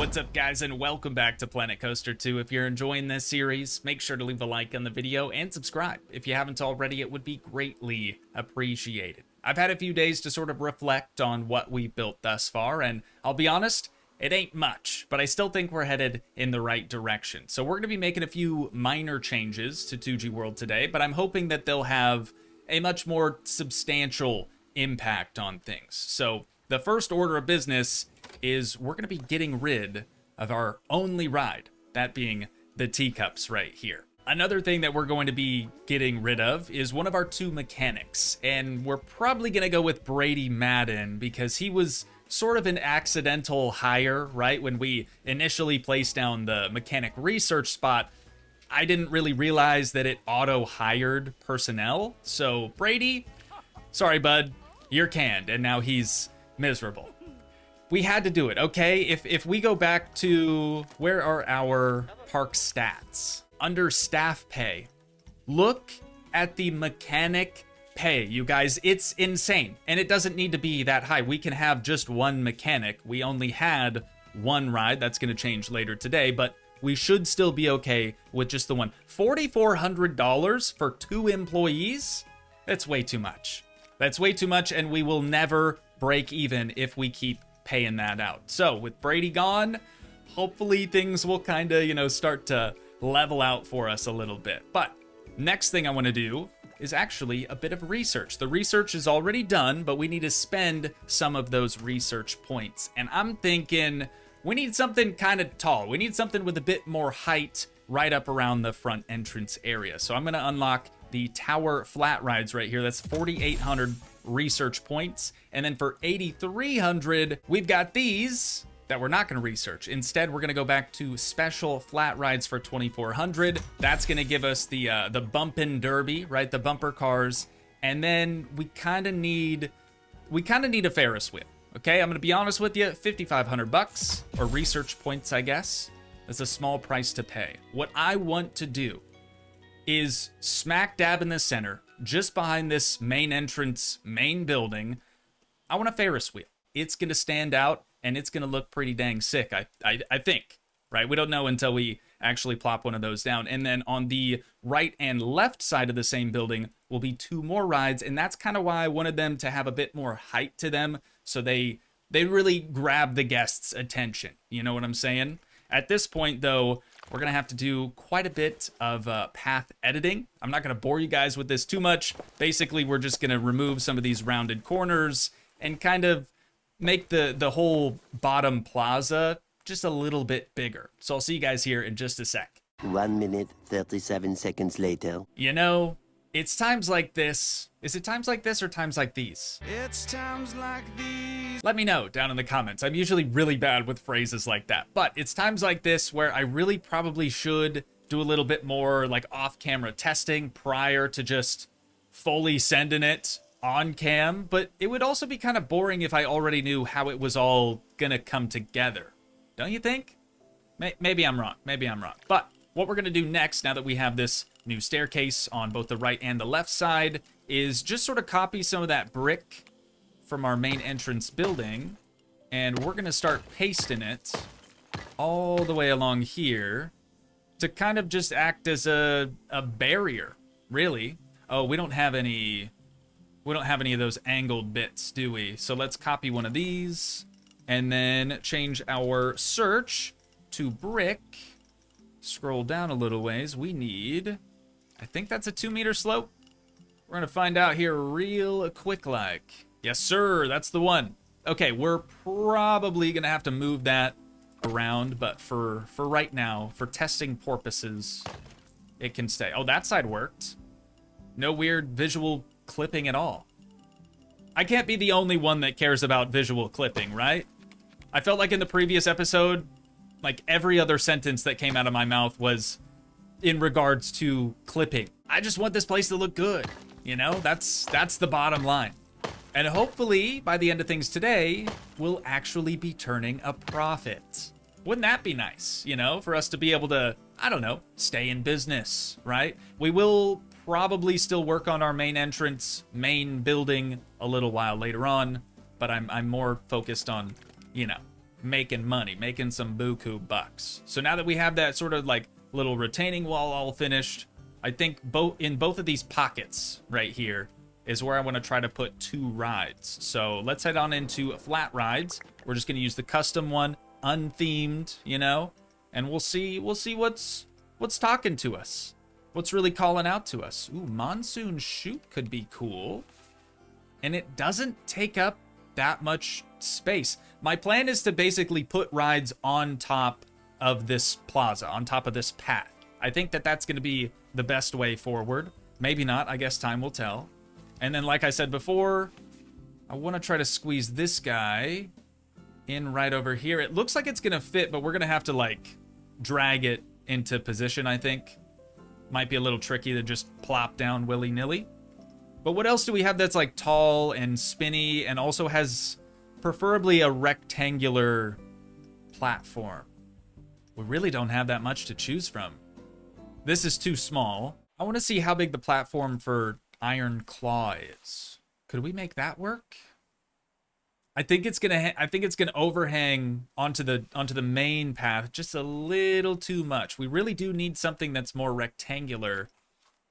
What's up, guys, and welcome back to Planet Coaster 2. If you're enjoying this series, make sure to leave a like on the video and subscribe. If you haven't already, it would be greatly appreciated. I've had a few days to sort of reflect on what we've built thus far, and I'll be honest, it ain't much, but I still think we're headed in the right direction. So we're going to be making a few minor changes to Toogii World today, but I'm hoping that they'll have a much more substantial impact on things. So the first order of business is we're going to be getting rid of our only ride, that being the teacups right here. Another thing that we're going to be getting rid of is one of our two mechanics, and we're probably going to go with Brady Madden because he was sort of an accidental hire, right? When we initially placed down the mechanic research spot, I didn't really realize that it auto-hired personnel. So Brady, sorry bud, you're canned, and now he's miserable. We had to do it, okay? If we go back to, where are our park stats? Under staff pay, look at the mechanic pay, you guys. It's insane, and it doesn't need to be that high. We can have just one mechanic. We only had one ride. That's going to change later today, but we should still be okay with just the one. $4,400 for 2 employees? That's way too much. That's way too much, and we will never break even if we keep paying that out. So with Brady gone, hopefully things will kind of, start to level out for us a little bit. But next thing I want to do is actually a bit of research. The research is already done, but we need to spend some of those research points. And I'm thinking we need something kind of tall. We need something with a bit more height right up around the front entrance area. So I'm going to unlock the tower flat rides right here. That's 4,800 research points. And then for 8,300, we've got these that we're not going to research. Instead, we're going to go back to special flat rides for 2,400. That's going to give us the bumpin' derby, right? The bumper cars. And then we kind of need a Ferris wheel. Okay, I'm going to be honest with you, 5,500 bucks or research points, I guess. That's a small price to pay. What I want to do is smack dab in the center, just behind this main entrance, main building, I want a Ferris wheel. It's going to stand out, and it's going to look pretty dang sick, I think, right? We don't know until we actually plop one of those down. And then on the right and left side of the same building will be 2 more rides, and that's kind of why I wanted them to have a bit more height to them, so they really grab the guests' attention. You know what I'm saying? At this point, though, we're going to have to do quite a bit of path editing. I'm not going to bore you guys with this too much. Basically, we're just going to remove some of these rounded corners and kind of make the whole bottom plaza just a little bit bigger. So I'll see you guys here in just a sec. 1 minute, 37 seconds later. You know, it's times like this. Is it times like this or times like these? It's times like these. Let me know down in the comments. I'm usually really bad with phrases like that, but it's times like this where I really probably should do a little bit more like off-camera testing prior to just fully sending it on cam, but it would also be kind of boring if I already knew how it was all gonna come together. Don't you think? Maybe I'm wrong. Maybe I'm wrong. But what we're gonna do next, now that we have this new staircase on both the right and the left side, is just sort of copy some of that brick from our main entrance building, and we're gonna start pasting it all the way along here to kind of just act as a barrier, really. Oh, we don't have any of those angled bits, do we? So let's copy one of these and then change our search to brick. Scroll down a little ways. We need, I think that's a 2-meter slope. We're gonna find out here real quick like. Yes, sir, that's the one. Okay, we're probably gonna have to move that around, but for right now, for testing purposes, it can stay. Oh, that side worked. No weird visual clipping at all. I can't be the only one that cares about visual clipping, right? I felt like in the previous episode, like every other sentence that came out of my mouth was in regards to clipping. I just want this place to look good. You know, that's the bottom line. And hopefully, by the end of things today, we'll actually be turning a profit. Wouldn't that be nice, for us to be able to, I don't know, stay in business, right? We will probably still work on our main entrance, main building a little while later on, but I'm more focused on, making money, making some buku bucks. So now that we have that sort of like little retaining wall all finished, I think in both of these pockets right here is where I want to try to put 2 rides. So let's head on into flat rides. We're just going to use the custom one, unthemed, you know, and we'll see what's talking to us. What's really calling out to us. Ooh, monsoon chute could be cool. And it doesn't take up that much space. My plan is to basically put rides on top of this plaza, on top of this path. I think that that's going to be the best way forward. Maybe not. I guess time will tell. And then, like I said before, I want to try to squeeze this guy in right over here. It looks like it's going to fit, but we're going to have to, like, drag it into position, I think. Might be a little tricky to just plop down willy-nilly. But what else do we have that's, like, tall and spinny and also has preferably a rectangular platform? We really don't have that much to choose from. This is too small. I want to see how big the platform for Iron Claw is. Could we make that work? I think it's gonna overhang onto the main path just a little too much. We really do need something that's more rectangular.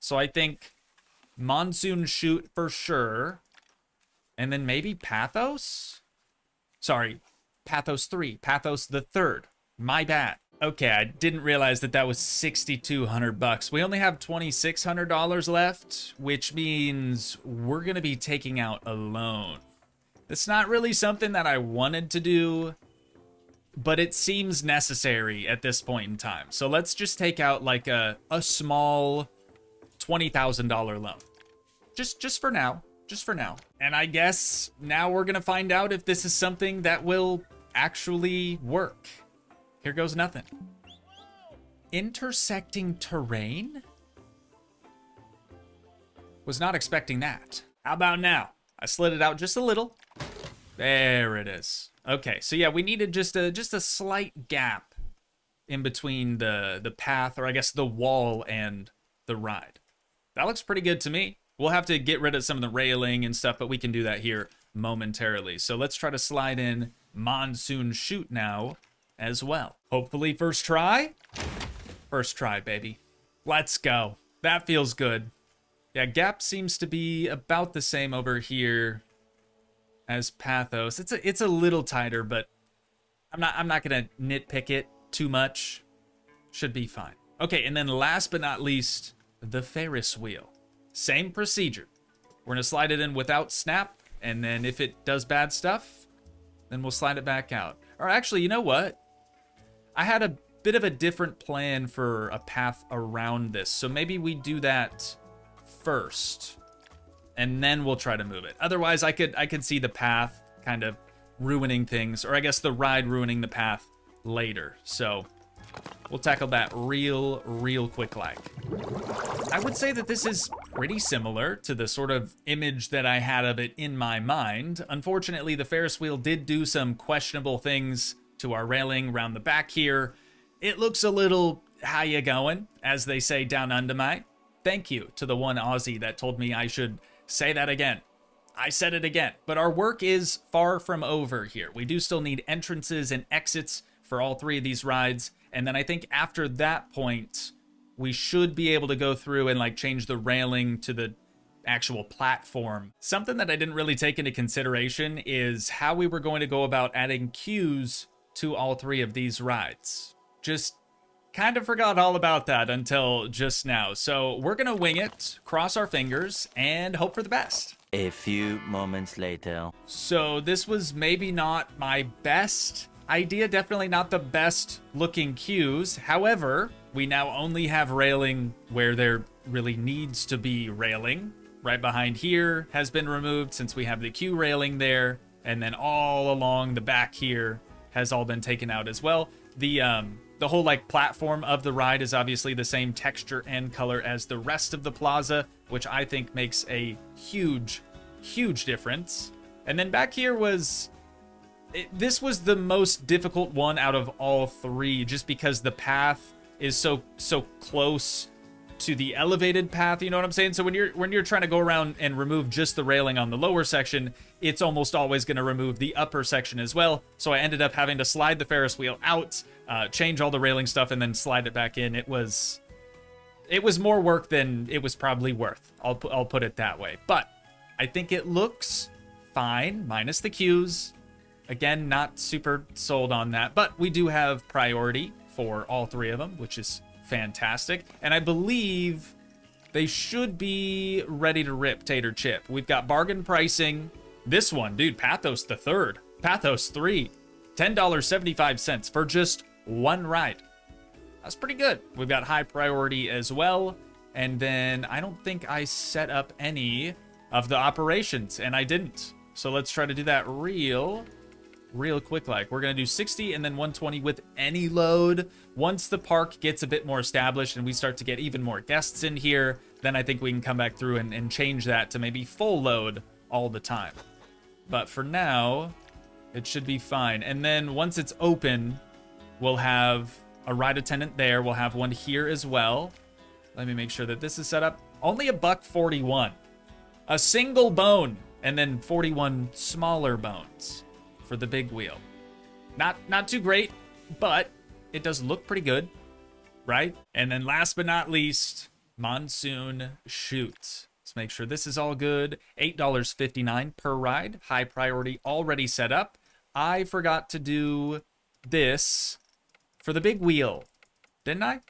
So I think monsoon chute for sure, and then maybe Pathos. Sorry, Pathos 3, Pathos the third. My bad. Okay, I didn't realize that was $6,200. We only have $2,600 left, which means we're gonna be taking out a loan. It's not really something that I wanted to do, but it seems necessary at this point in time. So let's just take out like a small $20,000 loan. Just for now. Just for now. And I guess now we're gonna find out if this is something that will actually work. Here goes nothing. Intersecting terrain? Was not expecting that. How about now? I slid it out just a little. There it is. Okay, so yeah, we needed just a slight gap in between the path, or I guess the wall and the ride. That looks pretty good to me. We'll have to get rid of some of the railing and stuff, but we can do that here momentarily. So let's try to slide in monsoon chute now as well. Hopefully first try. First try, baby. Let's go. That feels good. Yeah, gap seems to be about the same over here as Pathos. It's a little tighter, but I'm not gonna nitpick it too much. Should be fine. Okay, and then last but not least, the Ferris wheel. Same procedure. We're gonna slide it in without snap, and then if it does bad stuff, then we'll slide it back out. Or actually, you know what? I had a bit of a different plan for a path around this, so maybe we do that first, and then we'll try to move it. Otherwise, I could see the path kind of ruining things, or I guess the ride ruining the path later. So we'll tackle that real quick like. I would say that this is pretty similar to the sort of image that I had of it in my mind. Unfortunately, the Ferris wheel did do some questionable things to our railing around the back here. It looks a little how ya going, as they say down under my. Thank you to the one Aussie that told me I should say that again. I said it again. But our work is far from over here. We do still need entrances and exits for all 3 of these rides. And then I think after that point, we should be able to go through and like change the railing to the actual platform. Something that I didn't really take into consideration is how we were going to go about adding queues to all 3 of these rides. Just kind of forgot all about that until just now. So we're gonna wing it, cross our fingers, and hope for the best. A few moments later. So this was maybe not my best idea, definitely not the best looking queues. However, we now only have railing where there really needs to be railing. Right behind here has been removed since we have the queue railing there, and then all along the back here has all been taken out as well. The whole like platform of the ride is obviously the same texture and color as the rest of the plaza, which I think makes a huge difference. And then back here this was the most difficult one out of all 3, just because the path is so close to the elevated path, you know what I'm saying? So when you're trying to go around and remove just the railing on the lower section, it's almost always going to remove the upper section as well. So I ended up having to slide the Ferris wheel out, change all the railing stuff, and then slide it back in. It was more work than it was probably worth. I'll put it that way. But I think it looks fine, minus the queues. Again, not super sold on that, but we do have priority for all three of them, which is fantastic. And I believe they should be ready to rip Tater Chip. We've got bargain pricing. This one, dude, Pathos the third, Pathos 3, $10.75 for just one ride. That's pretty good. We've got high priority as well. And then I don't think I set up any of the operations, and I didn't. So let's try to do that real quick. Like, we're gonna do 60 and then 120 with any load. Once the park gets a bit more established and we start to get even more guests in here, then I think we can come back through and change that to maybe full load all the time. But for now, it should be fine. And then once it's open, we'll have a ride attendant there. We'll have one here as well. Let me make sure that this is set up. Only $1.41. A single bone, and then 41 smaller bones for the big wheel. Not too great, but it does look pretty good, right? And then last but not least, Monsoon Chute. Let's make sure this is all good. $8.59 per ride. High priority already set up. I forgot to do this for the big wheel, didn't I?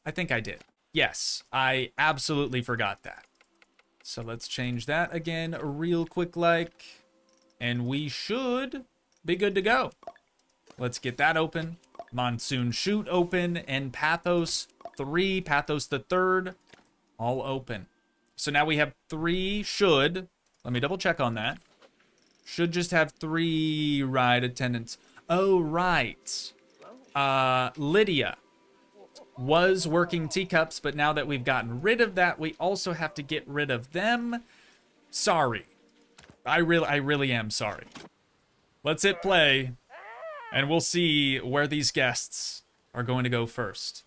I think I did. Yes, I absolutely forgot that. So let's change that again real quick like. And we should be good to go. Let's get that open. Monsoon Chute open, and Pathos 3, Pathos the third, all open. So now we have 3 should. Let me double check on that. Should just have 3 ride attendants. Oh, right. Lydia was working teacups, but now that we've gotten rid of that, we also have to get rid of them. Sorry. I really am sorry. Let's hit play, and we'll see where these guests are going to go first.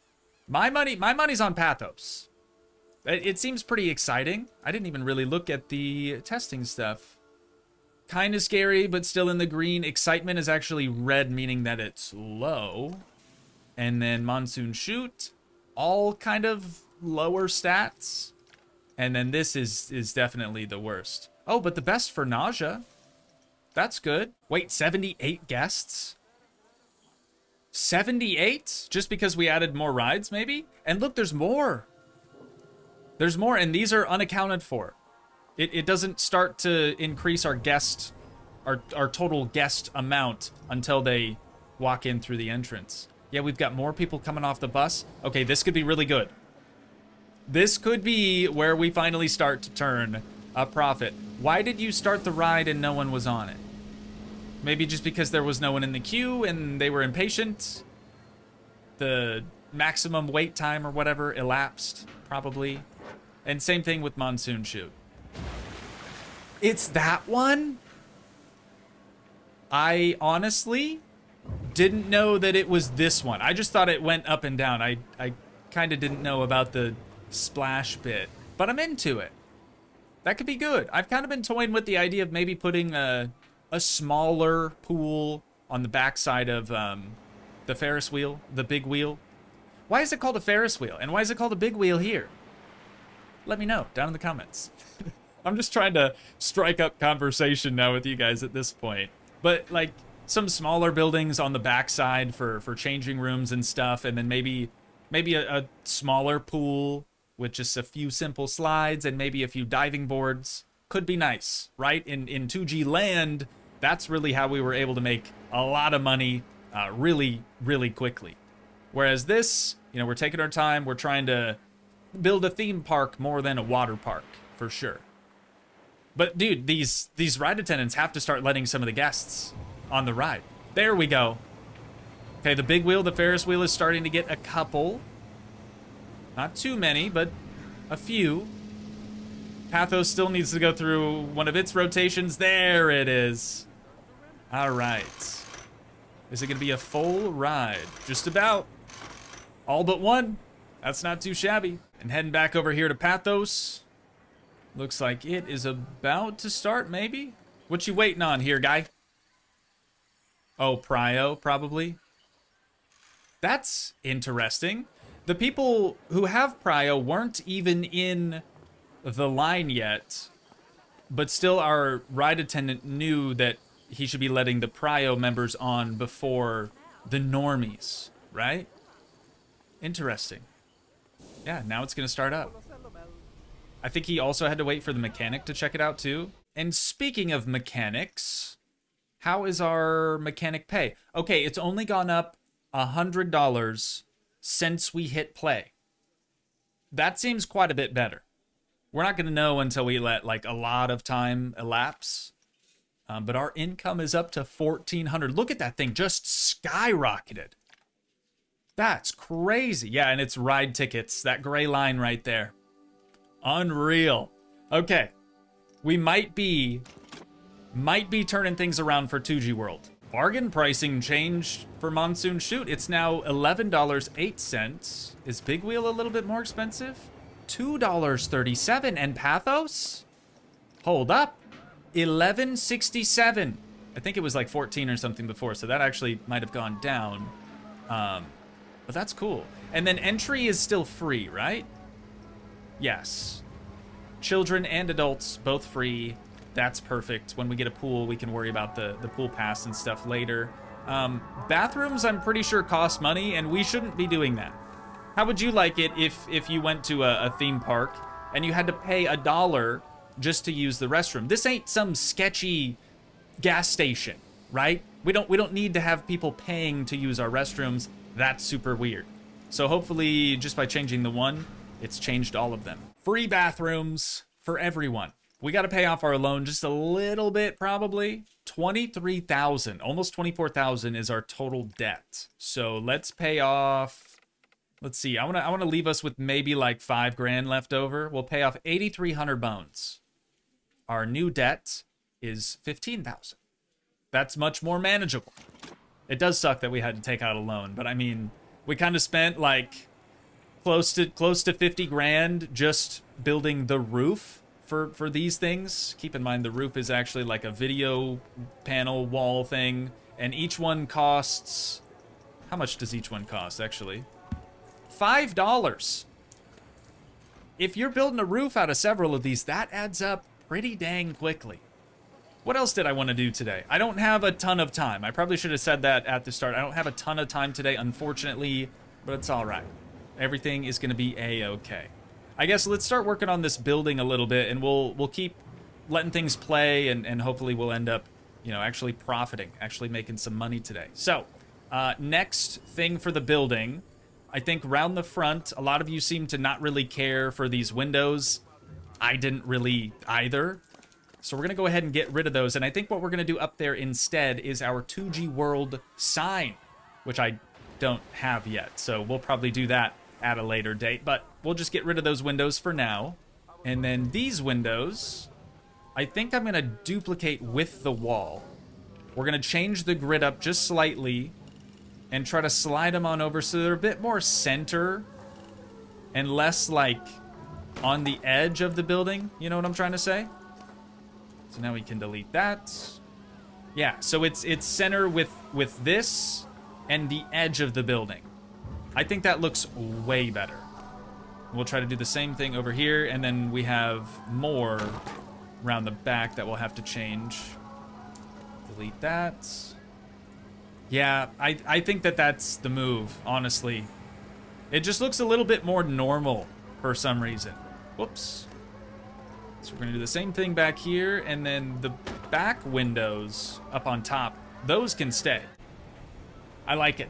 My money's on Pathos. It seems pretty exciting. I didn't even really look at the testing stuff. Kind of scary, but still in the green. Excitement is actually red, meaning that it's low. And then Monsoon Chute, all kind of lower stats. And then this is definitely the worst. Oh, but the best for nausea. That's good. Wait, 78 guests? 78? Just because we added more rides, maybe? And look, there's more. There's more, and these are unaccounted for. It doesn't start to increase our total guest amount until they walk in through the entrance. Yeah, we've got more people coming off the bus. Okay, this could be really good. This could be where we finally start to turn a profit. Why did you start the ride and no one was on it? Maybe just because there was no one in the queue and they were impatient? The maximum wait time or whatever elapsed, probably. And same thing with Monsoon Chute. It's that one? I honestly didn't know that it was this one. I just thought it went up and down. I kind of didn't know about the splash bit, but I'm into it. That could be good. I've kind of been toying with the idea of maybe putting a smaller pool on the backside of the Ferris wheel, the big wheel. Why is it called a Ferris wheel? And why is it called a big wheel here? Let me know down in the comments. I'm just trying to strike up conversation now with you guys at this point. But like some smaller buildings on the backside for changing rooms and stuff, and then maybe a smaller pool with just a few simple slides and maybe a few diving boards could be nice, right? In Toogii land, that's really how we were able to make a lot of money really, really quickly. Whereas this, you know, we're taking our time. We're trying to build a theme park more than a water park, for sure. But dude, these ride attendants have to start letting some of the guests on the ride. There we go. Okay, the big wheel, the Ferris wheel is starting to get a couple. Not too many, but a few. Pathos still needs to go through one of its rotations. There it is. All right. Is it going to be a full ride? Just about. All but one. That's not too shabby. And heading back over here to Pathos. Looks like it is about to start, maybe? What you waiting on here, guy? Oh, Prio, probably. That's interesting. The people who have Prio weren't even in the line yet, but still our ride attendant knew that he should be letting the Prio members on before the normies, right? Interesting. Yeah, now it's gonna start up. I think he also had to wait for the mechanic to check it out too. And speaking of mechanics, how is our mechanic pay? Okay, it's only gone up $100 since we hit play. That seems quite a bit better. We're not gonna know until we let like a lot of time elapse. But our income is up to 1,400. Look at that thing, just skyrocketed. That's crazy. Yeah, and it's ride tickets, that gray line right there. Unreal. Okay, we might be turning things around for Toogii World. Bargain pricing changed for Monsoon Shoot. It's now $11.08. Is Big Wheel a little bit more expensive? $2.37. And Pathos? Hold up. $11.67. I think it was like 14 or something before, so that actually might have gone down. But that's cool. And then entry is still free, right? Yes. Children and adults, both free. That's perfect. When we get a pool, we can worry about the pool pass and stuff later. Bathrooms, I'm pretty sure, cost money, and we shouldn't be doing that. How would you like it if you went to a theme park and you had to pay $1 just to use the restroom? This ain't some sketchy gas station, right? We don't need to have people paying to use our restrooms. That's super weird. So hopefully, just by changing the one, it's changed all of them. Free bathrooms for everyone. We got to pay off our loan just a little bit, probably. 23,000, almost 24,000 is our total debt. So let's pay off. Let's see. I want to leave us with maybe like 5 grand left over. We'll pay off 8,300 bones. Our new debt is 15,000. That's much more manageable. It does suck that we had to take out a loan, but I mean, we kind of spent like close to 50 grand just building the roof for these things. Keep in mind the roof is actually like a video panel wall thing, and each one costs, how much does each one cost actually? $5. If you're building a roof out of several of these, that adds up pretty dang quickly. What else did I want to do today? I don't have a ton of time. I probably should have said that at the start. I don't have a ton of time today, unfortunately, but it's all right. Everything is going to be a-okay. I guess let's start working on this building a little bit, and we'll keep letting things play, and hopefully we'll end up, you know, actually profiting, actually making some money today. So, next thing for the building, I think round the front, a lot of you seem to not really care for these windows. I didn't really either. So we're going to go ahead and get rid of those. And I think what we're going to do up there instead is our Toogii World sign, which I don't have yet. So we'll probably do that at a later date. But we'll just get rid of those windows for now. And then these windows, I think I'm going to duplicate with the wall. We're going to change the grid up just slightly and try to slide them on over so they're a bit more center and less like on the edge of the building. You know what I'm trying to say? So now we can delete that. Yeah, so it's center with this and the edge of the building. I think that looks way better. We'll try to do the same thing over here, and then we have more around the back that we'll have to change. Delete that. Yeah, I think that's the move, honestly. It just looks a little bit more normal for some reason. Whoops. So we're gonna do the same thing back here, and then the back windows up on top, those can stay. I like it.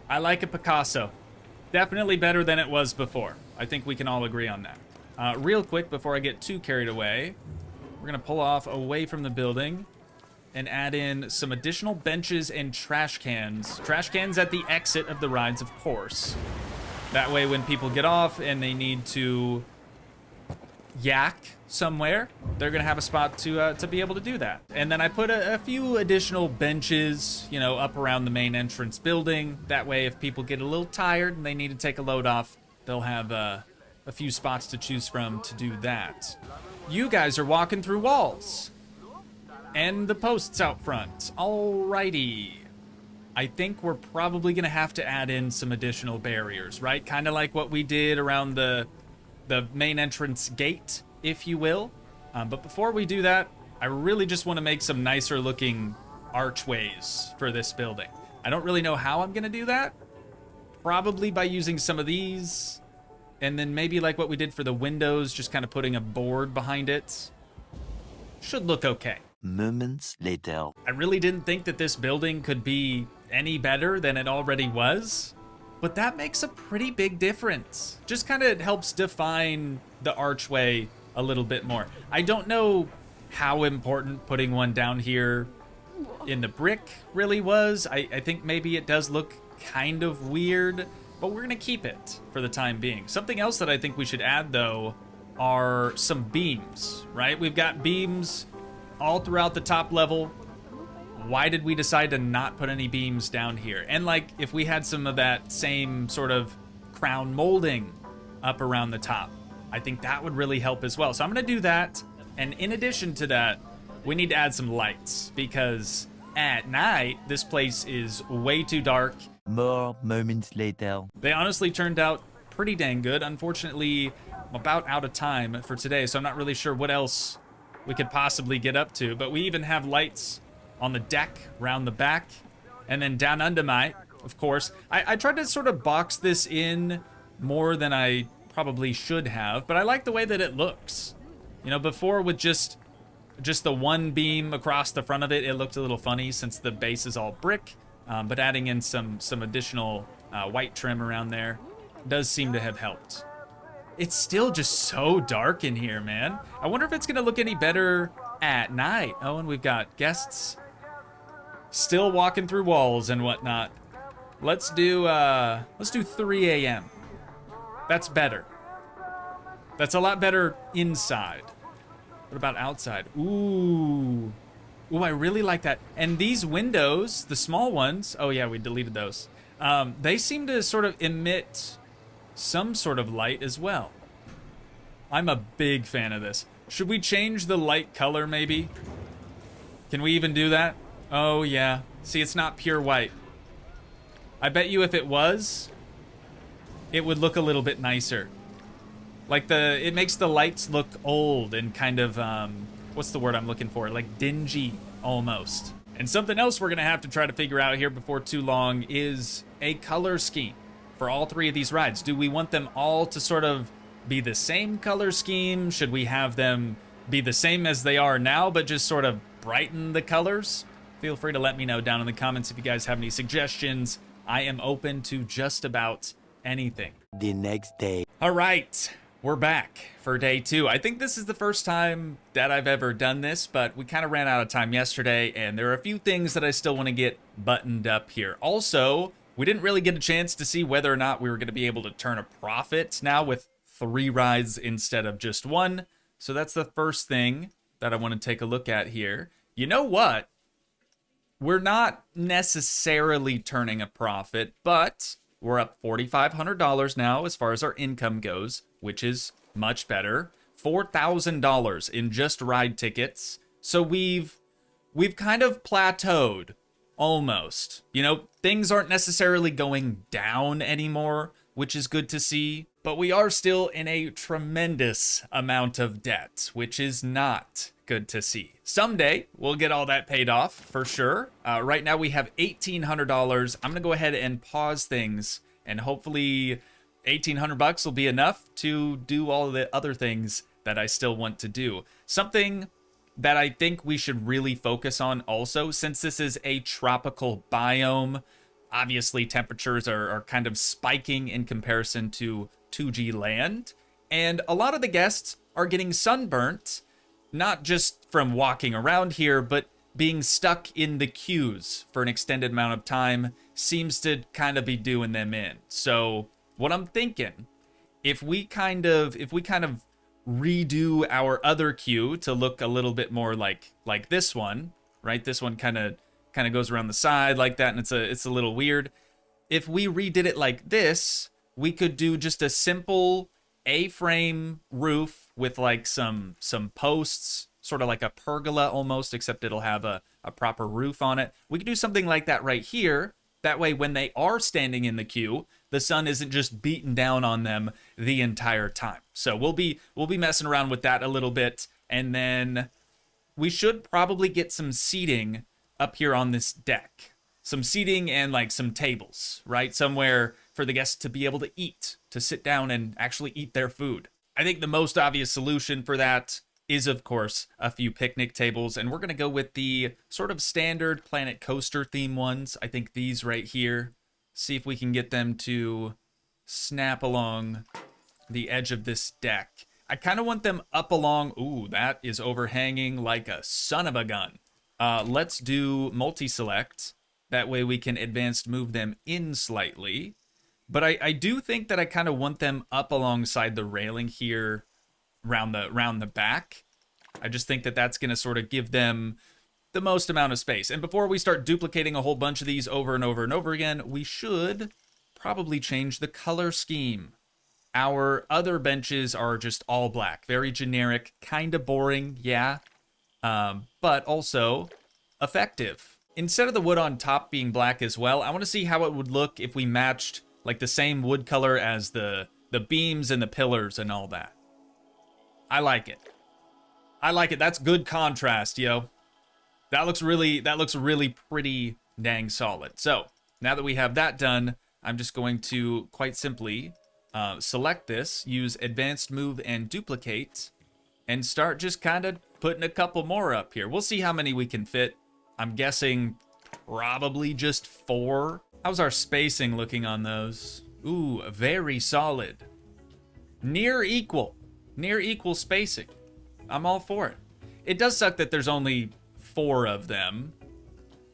I like a Picasso. Definitely better than it was before. I think we can all agree on that. Real quick, before I get too carried away, we're gonna pull off away from the building and add in some additional benches and trash cans. Trash cans at the exit of the rides, of course. That way when people get off and they need to yak somewhere, they're gonna have a spot to be able to do that. And then I put a few additional benches, you know, up around the main entrance building. That way if people get a little tired and they need to take a load off, they'll have a few spots to choose from to do that. You guys are walking through walls. And the posts out front. Alrighty. I think we're probably gonna have to add in some additional barriers, right? Kind of like what we did around the main entrance gate, if you will. But before we do that, I really just want to make some nicer looking archways for this building. I don't really know how I'm gonna do that. Probably by using some of these, and then maybe like what we did for the windows, just kind of putting a board behind it. Should look okay. Moments later. I really didn't think that this building could be any better than it already was, but that makes a pretty big difference. Just kind of helps define the archway a little bit more. I don't know how important putting one down here in the brick really was. I think maybe it does look kind of weird, but we're gonna keep it for the time being. Something else that I think we should add though are some beams, right? We've got beams all throughout the top level. Why did we decide to not put any beams down here? And like, if we had some of that same sort of crown molding up around the top, I think that would really help as well. So I'm gonna do that. And in addition to that, we need to add some lights, because at night, this place is way too dark. More moments later. They honestly turned out pretty dang good. Unfortunately, I'm about out of time for today, so I'm not really sure what else we could possibly get up to. But we even have lights on the deck, round the back, and then down under my, of course. I tried to sort of box this in more than I probably should have, but I like the way that it looks. You know, before with just the one beam across the front of it, it looked a little funny since the base is all brick. But adding in some additional white trim around there does seem to have helped. It's still just so dark in here, man. I wonder if it's gonna look any better at night. Oh, and we've got guests still walking through walls and whatnot. Let's do 3 a.m. That's better. That's a lot better inside. What about outside? Ooh. Ooh, I really like that. And these windows, the small ones, oh yeah, we deleted those. They seem to sort of emit some sort of light as well. I'm a big fan of this. Should we change the light color maybe? Can we even do that? Oh yeah. See, it's not pure white. I bet you if it was, it would look a little bit nicer. Like it makes the lights look old and kind of, what's the word I'm looking for? Like dingy almost. And something else we're gonna have to try to figure out here before too long is a color scheme for all three of these rides. Do we want them all to sort of be the same color scheme? Should we have them be the same as they are now, but just sort of brighten the colors? Feel free to let me know down in the comments if you guys have any suggestions. I am open to just about anything. The next day. All right, we're back for day 2. I think this is the first time that I've ever done this, but we kind of ran out of time yesterday, and there are a few things that I still want to get buttoned up here. Also, we didn't really get a chance to see whether or not we were going to be able to turn a profit now with 3 rides instead of just 1. So that's the first thing that I want to take a look at here. You know what? We're not necessarily turning a profit, but we're up $4,500 now as far as our income goes, which is much better. $4,000 in just ride tickets. So we've kind of plateaued almost. You know, things aren't necessarily going down anymore, which is good to see, but we are still in a tremendous amount of debt, which is not good to see. Someday we'll get all that paid off for sure. Right now we have $1,800. I'm gonna go ahead and pause things, and hopefully 1,800 bucks will be enough to do all the other things that I still want to do. Something that I think we should really focus on also, since this is a tropical biome, obviously temperatures are kind of spiking in comparison to Toogii land, and a lot of the guests are getting sunburnt, not just from walking around here, but being stuck in the queues for an extended amount of time seems to kind of be doing them in. So what I'm thinking, if we kind of redo our other queue to look a little bit more like this one, right? This one kind of goes around the side like that, and it's a little weird. If we redid it like this, we could do just a simple A-frame roof with like some posts, sort of like a pergola almost, except it'll have a proper roof on it. We could do something like that right here. That way, when they are standing in the queue, the sun isn't just beating down on them the entire time. So we'll be messing around with that a little bit, and then we should probably get some seating up here on this deck. Some seating and like some tables, right? Somewhere for the guests to be able to eat, to sit down and actually eat their food. I think the most obvious solution for that is, of course, a few picnic tables, and we're going to go with the sort of standard Planet Coaster theme ones. I think these right here. See if we can get them to snap along the edge of this deck. I kind of want them up along... Ooh, that is overhanging like a son of a gun. Let's do multi-select. That way we can advanced move them in slightly. But I do think that I kind of want them up alongside the railing here round the back. I just think that that's going to sort of give them the most amount of space. And before we start duplicating a whole bunch of these over and over and over again, we should probably change the color scheme. Our other benches are just all black. Very generic, kind of boring, yeah. But also effective. Instead of the wood on top being black as well, I want to see how it would look if we matched like the same wood color as the beams and the pillars and all that. I like it. I like it. That's good contrast, yo. That looks really pretty dang solid. So now that we have that done, I'm just going to quite simply select this, use advanced move and duplicate, and start just kind of putting a couple more up here. We'll see how many we can fit. I'm guessing probably just 4. How's our spacing looking on those? Ooh, very solid. Near equal spacing. I'm all for it. It does suck that there's only 4 of them.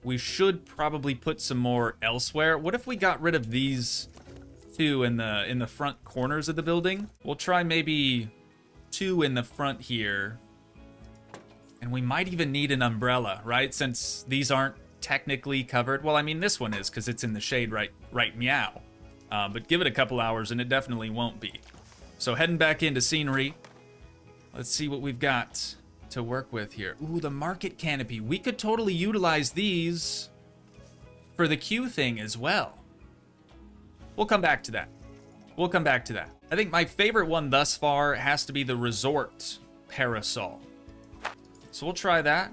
We should probably put some more elsewhere. What if we got rid of these 2 in the front corners of the building? We'll try maybe 2 in the front here. And we might even need an umbrella, right? Since these aren't technically covered. Well, I mean, this one is because it's in the shade right meow. But give it a couple hours and it definitely won't be. So heading back into scenery. Let's see what we've got to work with here. Ooh, the market canopy. We could totally utilize these for the queue thing as well. We'll come back to that. I think my favorite one thus far has to be the resort parasol. So we'll try that.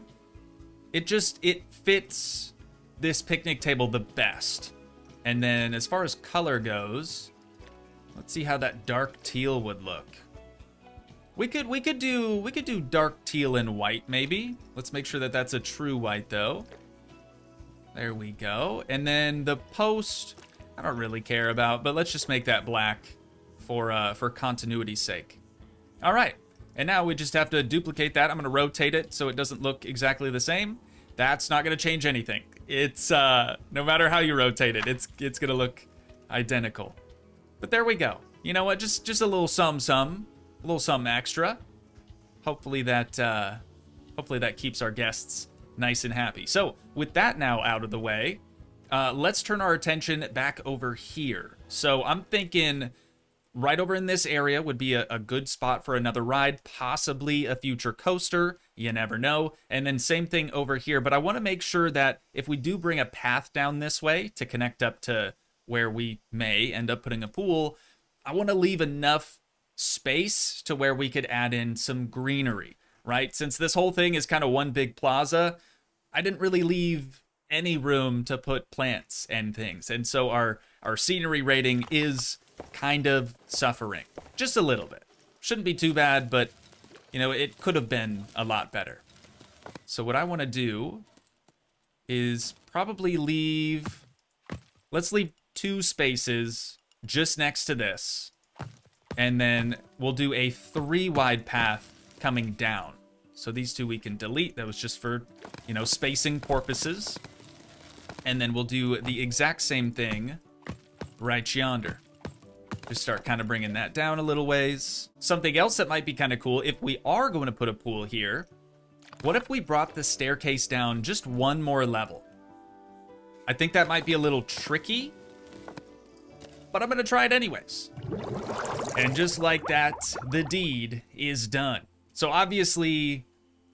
It fits this picnic table the best. And then as far as color goes, let's see how that dark teal would look. We could do dark teal and white maybe. Let's make sure that that's a true white though. There we go. And then the post, I don't really care about, but let's just make that black for continuity's sake. All right. And now we just have to duplicate that. I'm going to rotate it so it doesn't look exactly the same. That's not going to change anything. It's no matter how you rotate it, it's going to look identical. But there we go. You know what? Just a little something extra. Hopefully that keeps our guests nice and happy. So with that now out of the way, let's turn our attention back over here. So I'm thinking right over in this area would be a good spot for another ride, possibly a future coaster. You never know. And then same thing over here. But I want to make sure that if we do bring a path down this way to connect up to where we may end up putting a pool, I want to leave enough space to where we could add in some greenery, right? Since this whole thing is kind of one big plaza, I didn't really leave any room to put plants and things. And so our scenery rating is kind of suffering just a little bit. Shouldn't be too bad, but you know, it could have been a lot better. So what I want to do is probably let's leave 2 spaces just next to this. And then we'll do a 3 wide path coming down. So these 2 we can delete. That was just for, you know, spacing purposes. And then we'll do the exact same thing right yonder. Just start kind of bringing that down a little ways. Something else that might be kind of cool, if we are going to put a pool here, what if we brought the staircase down just 1 more level? I think that might be a little tricky. but I'm gonna try it anyways. And just like that, the deed is done. So obviously,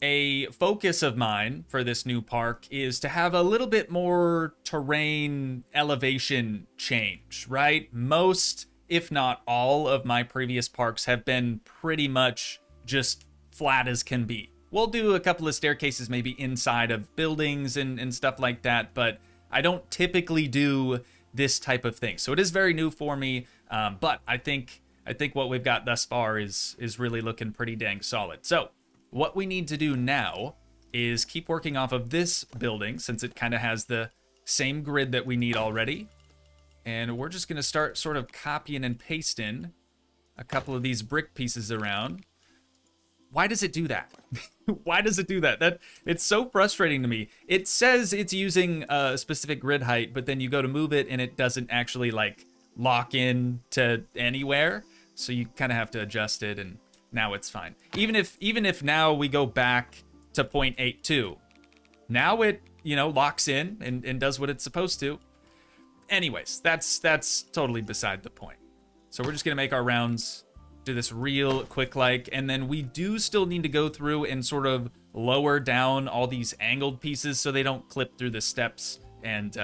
a focus of mine for this new park is to have a little bit more terrain elevation change, right? Most, if not all, of my previous parks have been pretty much just flat as can be. We'll do a couple of staircases maybe inside of buildings and stuff like that, but I don't typically do this type of thing. So it is very new for me, but I think what we've got thus far is really looking pretty dang solid. So what we need to do now is keep working off of this building since it kind of has the same grid that we need already. And we're just going to start sort of copying and pasting a couple of these brick pieces around. Why does it do that? Why does it do that? It's so frustrating to me. It says it's using a specific grid height, but then you go to move it and it doesn't actually like lock in to anywhere. So you kind of have to adjust it, and now it's fine. Even if now we go back to 0.82, now it, locks in and does what it's supposed to. Anyways, that's totally beside the point. So we're just gonna make our rounds, do this real quick like, and then we do still need to go through and sort of lower down all these angled pieces so they don't clip through the steps and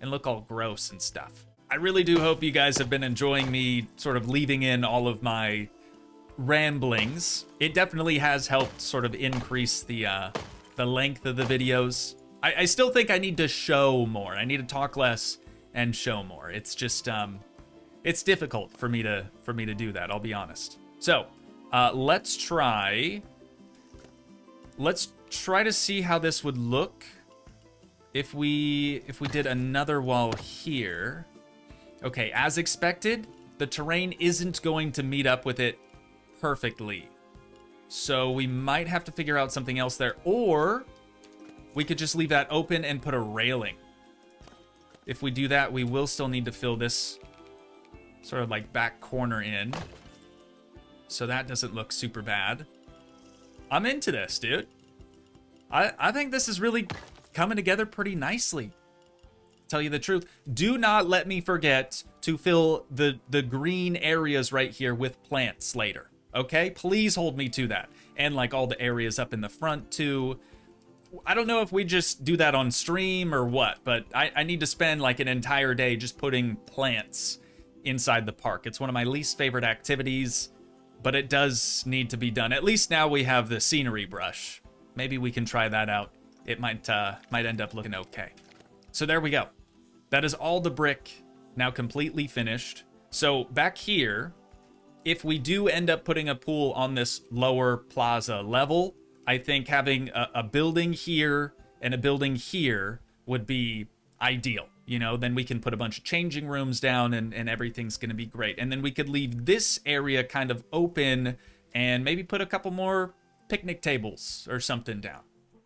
look all gross and stuff. I really do hope you guys have been enjoying me sort of leaving in all of my ramblings. It definitely has helped sort of increase the length of the videos. I still think I need to show more. I need to talk less and show more. It's just it's difficult for me to do that, I'll be honest. So let's try to see how this would look if we did another wall here. Okay, as expected, the terrain isn't going to meet up with it perfectly. So we might have to figure out something else there, or we could just leave that open and put a railing. If we do that, we will still need to fill this sort of like back corner in. So that doesn't look super bad. I'm into this, dude. I think this is really coming together pretty nicely. Tell you the truth, do not let me forget to fill the green areas right here with plants later. Okay, please hold me to that. And like all the areas up in the front too. I don't know if we just do that on stream or what, but I need to spend like an entire day just putting plants inside the park. It's one of my least favorite activities, but it does need to be done. At least now we have the scenery brush. Maybe we can try that out. It might end up looking okay. So there we go. That is all the brick now completely finished. So back here, if we do end up putting a pool on this lower plaza level, I think having a building here and a building here would be ideal. Then we can put a bunch of changing rooms down and everything's going to be great. And then we could leave this area kind of open and maybe put a couple more picnic tables or something down.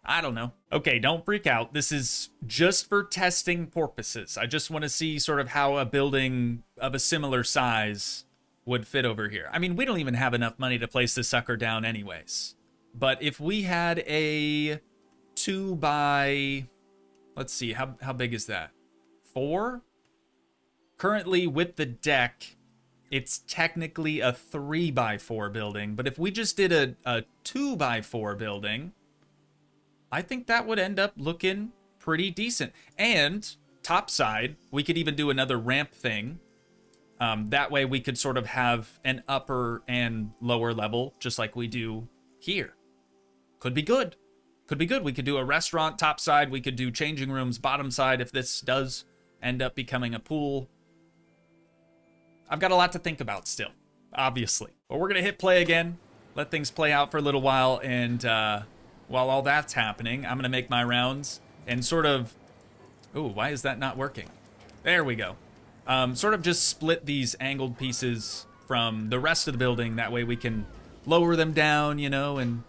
I don't know. Okay, don't freak out. This is just for testing purposes. I just want to see sort of how a building of a similar size would fit over here. I mean, we don't even have enough money to place this sucker down anyways. But if we had a 2 by, let's see, how big is that? 4? Currently with the deck, it's technically a 3 by 4 building. But if we just did a 2 by 4 building, I think that would end up looking pretty decent. And topside, we could even do another ramp thing. That way we could sort of have an upper and lower level, just like we do here. Could be good. Could be good. We could do a restaurant topside. We could do changing rooms bottom side if this does end up becoming a pool. I've got a lot to think about still, obviously. But we're going to hit play again, let things play out for a little while, and while all that's happening, I'm going to make my rounds and sort of... Ooh, why is that not working? There we go. Sort of just split these angled pieces from the rest of the building. That way we can lower them down, and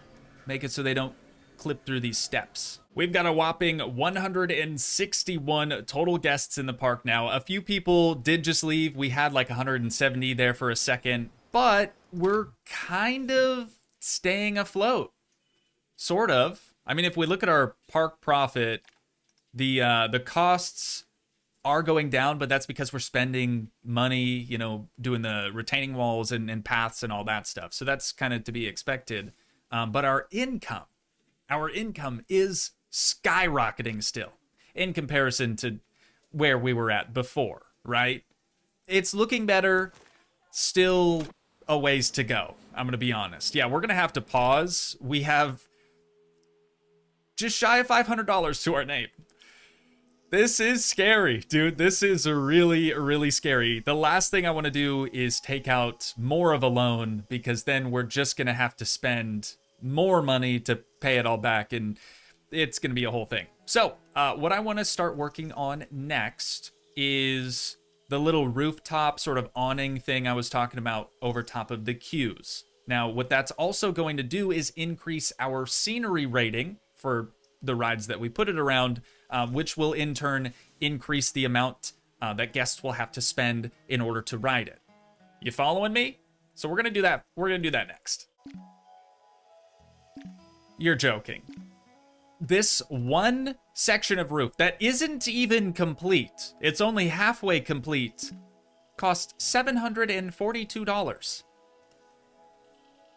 make it so they don't clip through these steps. We've got a whopping 161 total guests in the park now. A few people did just leave. We had like 170 there for a second, but we're kind of staying afloat. Sort of. I mean, if we look at our park profit, the costs are going down, but that's because we're spending money, you know, doing the retaining walls and paths and all that stuff. So that's kind of to be expected. But our income is skyrocketing still in comparison to where we were at before, right? It's looking better, still a ways to go. I'm going to be honest. Yeah, we're going to have to pause. We have just shy of $500 to our name. This is scary, dude. This is really, really scary. The last thing I want to do is take out more of a loan, because then we're just going to have to spend more money to pay it all back, and it's going to be a whole thing. So what I want to start working on next is the little rooftop sort of awning thing I was talking about over top of the queues. Now, what that's also going to do is increase our scenery rating for the rides that we put it around, which will in turn increase the amount that guests will have to spend in order to ride it. You following me? So we're going to do that. We're going to do that next. You're joking. This one section of roof that isn't even complete, it's only halfway complete, cost $742.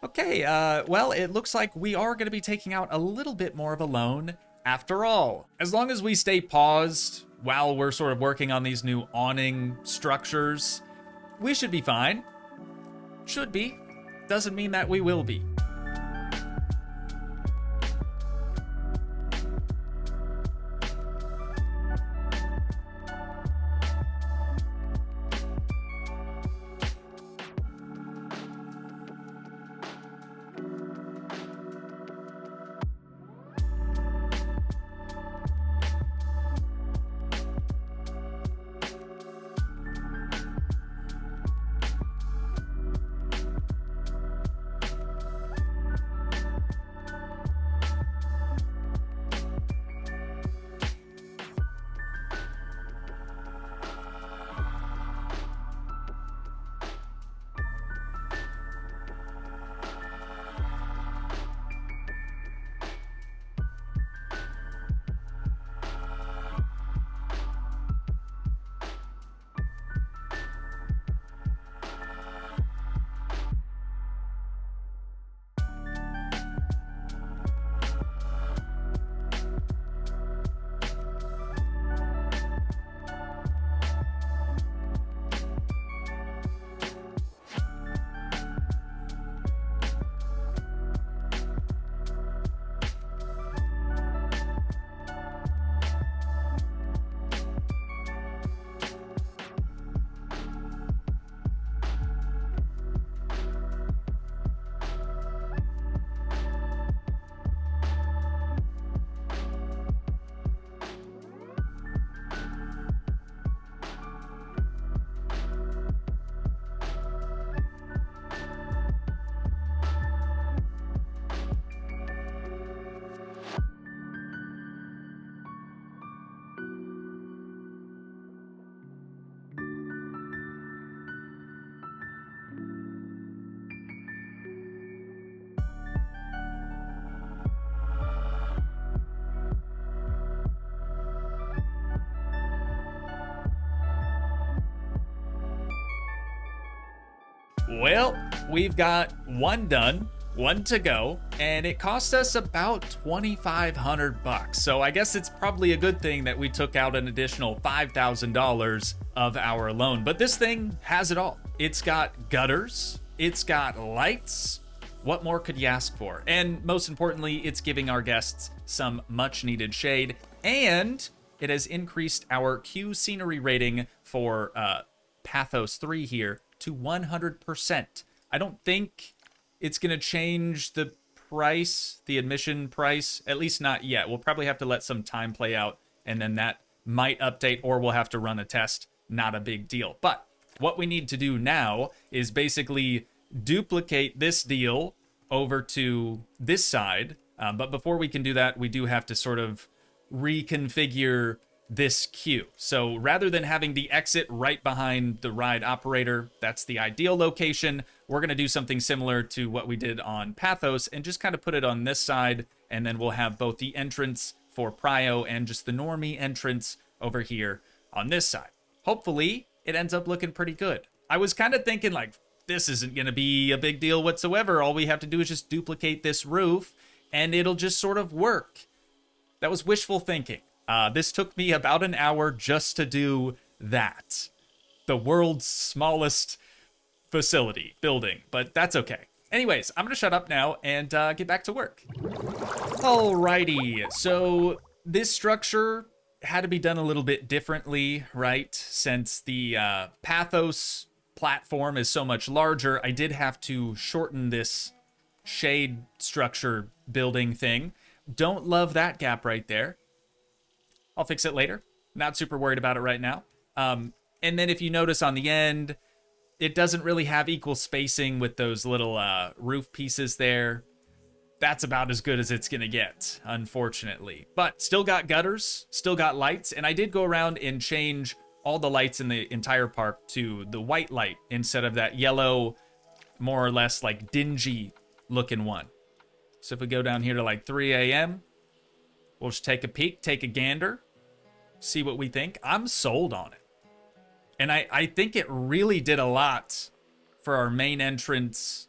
Okay, well, it looks like we are going to be taking out a little bit more of a loan after all. As long as we stay paused while we're sort of working on these new awning structures, we should be fine. Should be. Doesn't mean that we will be. Well, we've got one done, one to go, and it cost us about $2,500. So I guess it's probably a good thing that we took out an additional $5,000 of our loan. But this thing has it all. It's got gutters, it's got lights. What more could you ask for? And most importantly, it's giving our guests some much needed shade, and it has increased our queue scenery rating for Pathos 3 here to 100%. I don't think it's going to change the price, the admission price, at least not yet. We'll probably have to let some time play out, and then that might update, or we'll have to run a test. Not a big deal. But what we need to do now is basically duplicate this deal over to this side. But before we can do that, we do have to sort of reconfigure this queue. So rather than having the exit right behind the ride operator, that's the ideal location, we're going to do something similar to what we did on Pathos and just kind of put it on this side, and then we'll have both the entrance for Prio and just the normie entrance over here on this side. Hopefully, it ends up looking pretty good. I was kind of thinking like, this isn't going to be a big deal whatsoever. All we have to do is just duplicate this roof and it'll just sort of work. That was wishful thinking. This took me about an hour just to do that. The world's smallest facility building, but that's okay. Anyways, I'm going to shut up now and get back to work. Alrighty, so this structure had to be done a little bit differently, right? Since the Pathos platform is so much larger, I did have to shorten this shade structure building thing. Don't love that gap right there. I'll fix it later. Not super worried about it right now. And then if you notice on the end, it doesn't really have equal spacing with those little roof pieces there. That's about as good as it's gonna get, unfortunately. But still got gutters, still got lights, and I did go around and change all the lights in the entire park to the white light instead of that yellow, more or less like dingy looking one. So if we go down here to like 3 a.m., we'll just take a peek, take a gander, see what we think. I'm sold on it. And I think it really did a lot for our main entrance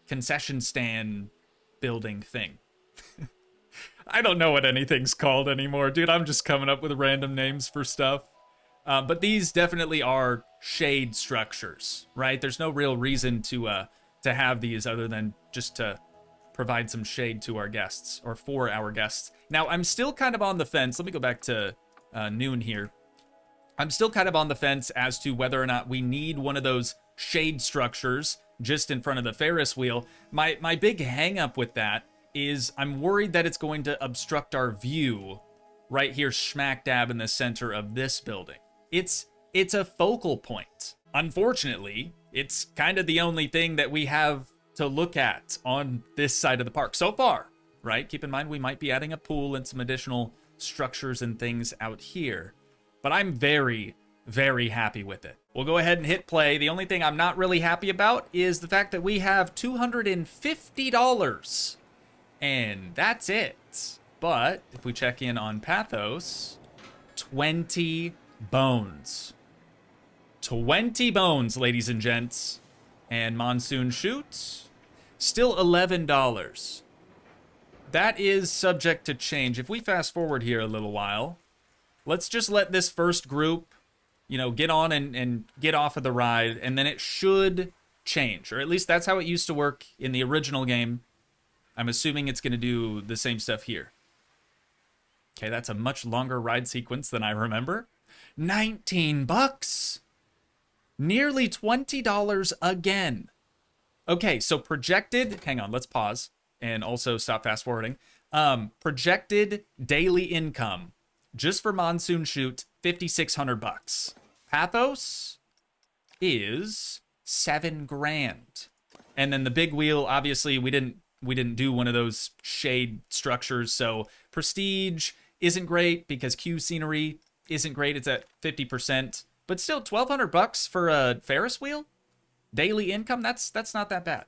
concession stand building thing. I don't know what anything's called anymore, dude. I'm just coming up with random names for stuff. But these definitely are shade structures, right? There's no real reason to have these other than just to provide some shade to our guests, or for our guests. Now, I'm still kind of on the fence. Let me go back to noon here. I'm still kind of on the fence as to whether or not we need one of those shade structures just in front of the Ferris wheel. My big hang up with that is I'm worried that it's going to obstruct our view right here smack dab in the center of this building. It's a focal point. Unfortunately, it's kind of the only thing that we have to look at on this side of the park so far, right? Keep in mind, we might be adding a pool and some additional structures and things out here. But I'm very, very happy with it. We'll go ahead and hit play. The only thing I'm not really happy about is the fact that we have $250. And that's it. But if we check in on Pathos, 20 bones. 20 bones, ladies and gents. And Monsoon Shoots, still $11. That is subject to change. If we fast forward here a little while, let's just let this first group, you know, get on and get off of the ride, and then it should change. Or at least that's how it used to work in the original game. I'm assuming it's going to do the same stuff here. Okay, that's a much longer ride sequence than I remember. 19 bucks. Nearly $20 again. Okay, so projected, hang on, let's pause and also stop fast forwarding. Projected daily income just for Monsoon Shoot, $5,600. Pathos is $7,000. And then the big wheel, obviously we didn't do one of those shade structures, so Prestige isn't great because Q scenery isn't great. It's at 50%, but still $1,200 for a Ferris wheel daily income. That's not that bad.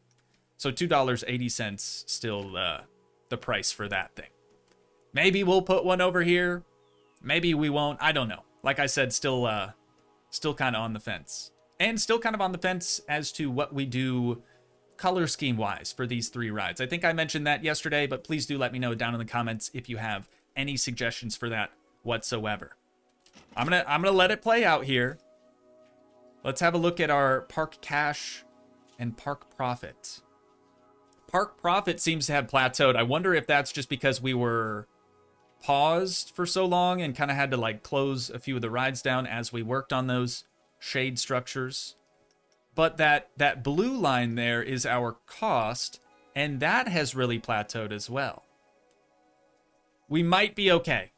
So $2.80 still the price for that thing. Maybe we'll put one over here. Maybe we won't. I don't know. Like I said, still kind of on the fence, and still kind of on the fence as to what we do color scheme wise for these three rides. I think I mentioned that yesterday, but please do let me know down in the comments if you have any suggestions for that whatsoever. I'm gonna let it play out here. Let's have a look at our park cash and park profit. Park profit seems to have plateaued. I wonder if that's just because we were paused for so long and kind of had to like close a few of the rides down as we worked on those shade structures. But that blue line there is our cost, and that has really plateaued as well. We might be okay.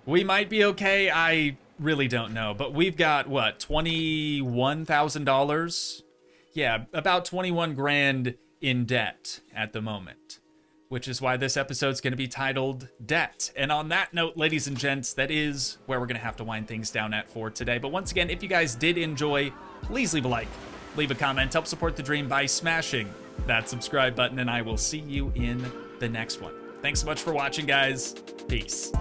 We might be okay. I really don't know, but we've got what, $21,000? Yeah, about 21 grand in debt at the moment, which is why this episode's going to be titled Debt. And on that note, ladies and gents, that is where we're going to have to wind things down at for today. But once again, if you guys did enjoy, please leave a like, leave a comment, help support the dream by smashing that subscribe button, and I will see you in the next one. Thanks so much for watching, guys. Peace.